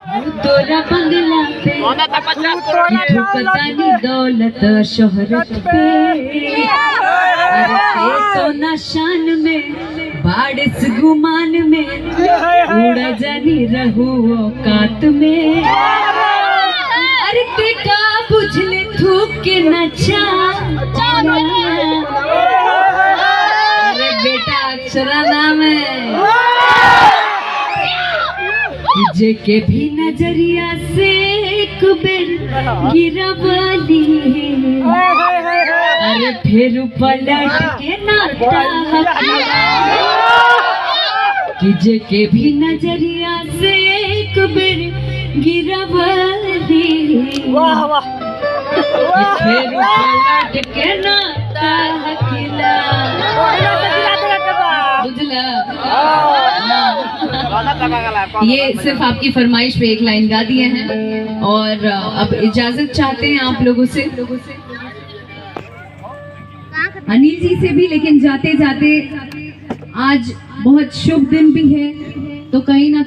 तोरा बंगला पे पता नहीं दौलत शोहरत पे, अरे सोना शान में बारिश गुमान में, उड़ा जानी रहू औकात में। अरे ते का बुझले थूक के नचा, अरे बेटा अक्षरा नाम है जे के भी नजरिया से एक बेर गिरवाली, अरे फिर पलट के नाता कि जे के भी नजरिया से एक बेर गिरवाली, फिर पलट के नाता किला। ये सिर्फ आपकी फरमाइश पे एक लाइन गा दिए हैं और अब इजाजत चाहते हैं आप लोगों से, अनिल जी से भी। लेकिन जाते जाते आज बहुत शुभ दिन भी है, तो कहीं ना